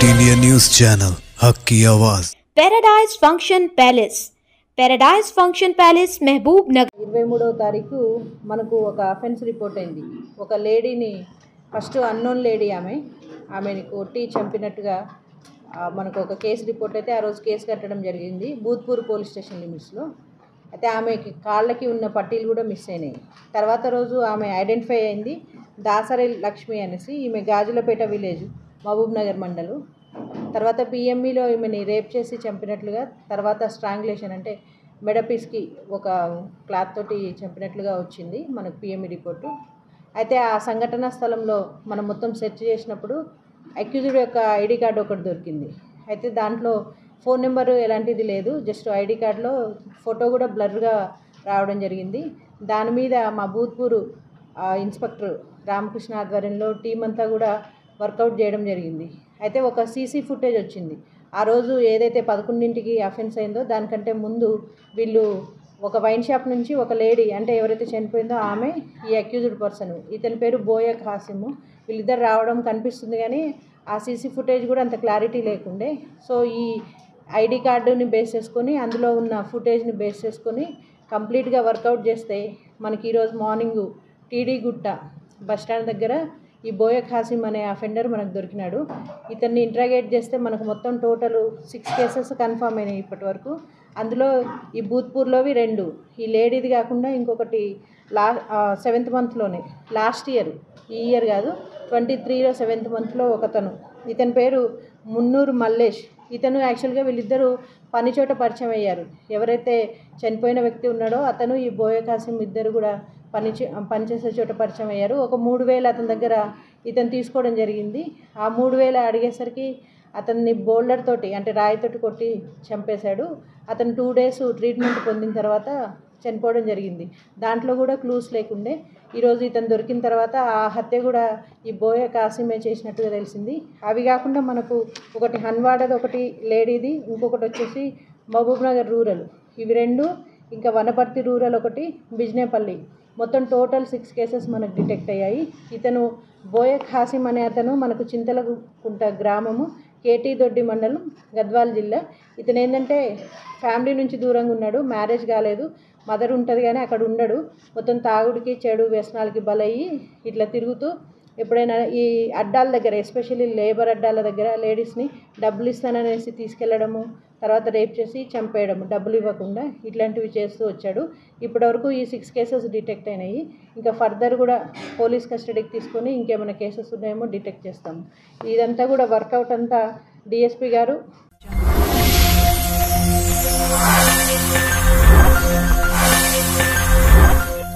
India news channel हक की आवाज़। पैराडाइज फंक्शन पैलेस महबूब नगर 23వ తారీఖు మనకు ఒక అఫెన్స్ రిపోర్ట్ అయింది. ఒక లేడీని ఫస్ట్ అన్నోన్ లేడీ ఆమెని కొట్టి చంపినట్టుగా మనకు ఒక కేసు రిపోర్ట్ అయితే ఆ రోజు కేసు కట్టడం జరిగింది బూత్పూర్ పోలీస్ స్టేషన్ లిమిట్స్లో. అయితే ఆమెకి కాళ్ళకి ఉన్న పట్టీలు కూడా మిస్ అయినాయి. తర్వాత రోజు ఆమె ఐడెంటిఫై అయింది దాసరి లక్ష్మి అనేసి. ఈమె గాజులపేట విలేజ్ మహబూబ్ నగర్ మండలు. తర్వాత పిఎంఈలో ఈమెని రేప్ చేసి చంపినట్లుగా, తర్వాత స్ట్రాంగులేషన్ అంటే మెడపీస్కి ఒక క్లాత్ తోటి చంపినట్లుగా వచ్చింది మనకు పిఎంఈ రిపోర్టు. అయితే ఆ సంఘటన స్థలంలో మనం మొత్తం సెర్చ్ చేసినప్పుడు అక్యూజ్డ్ యొక్క ఐడి కార్డు ఒకటి దొరికింది. అయితే దాంట్లో ఫోన్ నెంబరు ఎలాంటిది లేదు, జస్ట్ ఐడి కార్డులో ఫోటో కూడా బ్లర్గా రావడం జరిగింది. దాని మీద మా బూత్పూరు ఇన్స్పెక్టర్ రామకృష్ణ ఆధ్వర్యంలో టీం అంతా కూడా వర్కౌట్ చేయడం జరిగింది. అయితే ఒక సీసీ ఫుటేజ్ వచ్చింది. ఆ రోజు ఏదైతే 11ంటికి అఫెన్స్ అయిందో దానికంటే ముందు వీళ్ళు ఒక వైన్ షాప్ నుంచి ఒక లేడీ అంటే ఎవరైతే చనిపోయిందో ఆమె, ఈ అక్యూజ్డ్ పర్సన్ ఇతని పేరు బోయ ఖాసిము, వీళ్ళిద్దరు రావడం కనిపిస్తుంది. కానీ ఆ సీసీ ఫుటేజ్ కూడా అంత క్లారిటీ లేకుండే. సో ఈ ఐడి కార్డుని బేస్ చేసుకొని అందులో ఉన్న ఫుటేజ్ని బేస్ చేసుకొని కంప్లీట్గా వర్కౌట్ చేస్తే మనకి ఈరోజు మార్నింగ్ టీడీ గుట్ట బస్టాండ్ దగ్గర ఈ బోయ ఖాసిం అనే అఫెండర్ మనకు దొరికినాడు. ఇతన్ని ఇంట్రాగేట్ చేస్తే మనకు మొత్తం టోటల్ 6 కేసెస్ కన్ఫర్మ్ అయినాయి ఇప్పటి వరకు. అందులో ఈ బూత్పూర్లోవి 2, ఈ లేడీది కాకుండా ఇంకొకటి 7th మంత్లోనే లాస్ట్ ఇయర్, ఈ ఇయర్ కాదు 23లో 7th మంత్లో ఒకతను, ఇతని పేరు మున్నూరు మల్లేష్. ఇతను యాక్చువల్గా వీళ్ళిద్దరూ పనిచోట పరిచయం అయ్యారు. ఎవరైతే చనిపోయిన వ్యక్తి ఉన్నాడో అతను ఈ బోయ ఖాసిం ఇద్దరు కూడా పనిచేసే చోట పరిచయం అయ్యారు. ఒక 3000 అతని దగ్గర ఇతను తీసుకోవడం జరిగింది. ఆ 3000 అడిగేసరికి అతన్ని బోల్డర్ తోటి అంటే రాయితోటి కొట్టి చంపేశాడు. అతను 2 డేస్ ట్రీట్మెంట్ పొందిన తర్వాత చనిపోవడం జరిగింది. దాంట్లో కూడా క్లూస్ లేకుండే ఈరోజు ఇతను దొరికిన తర్వాత ఆ హత్య కూడా ఈ బోయ ఖాసిమే చేసినట్టుగా తెలిసింది. అవి కాకుండా మనకు ఒకటి హన్వాడది, ఒకటి లేడీది, ఇంకొకటి వచ్చేసి మహబూబ్ నగర్ రూరల్, ఇవి 2, ఇంకా వనపర్తి రూరల్ ఒకటి, బిజ్నేపల్లి, మొత్తం టోటల్ 6 కేసెస్ మనకు డిటెక్ట్ అయ్యాయి. ఇతను బోయ ఖాసిం అనే అతను మనకు చింతలకుంట గ్రామము, కేటీ దొడ్డి మండలం, గద్వాల్ జిల్లా. ఇతను ఏంటంటే ఫ్యామిలీ నుంచి దూరంగా ఉన్నాడు, మ్యారేజ్ కాలేదు, మదర్ ఉంటుంది కానీ అక్కడ ఉండడు. మొత్తం తాగుడికి చెడు వ్యసనాలకి బలయ్యి ఇట్లా తిరుగుతూ ఎప్పుడైనా ఈ అడ్డాల దగ్గర, ఎస్పెషల్లీ లేబర్ అడ్డాల దగ్గర లేడీస్ని డబ్బులు ఇస్తాననేసి తీసుకెళ్లడము, తర్వాత రేప్ చేసి చంపేయడము డబ్బులు ఇవ్వకుండా, ఇట్లాంటివి చేస్తూ వచ్చాడు. ఇప్పటివరకు ఈ 6 కేసెస్ డిటెక్ట్ అయినాయి. ఇంకా ఫర్దర్ కూడా పోలీస్ కస్టడీకి తీసుకొని ఇంకేమైనా కేసెస్ ఉన్నాయేమో డిటెక్ట్ చేస్తాము. ఇదంతా కూడా వర్కౌట్ అంతా డిఎస్పీ గారు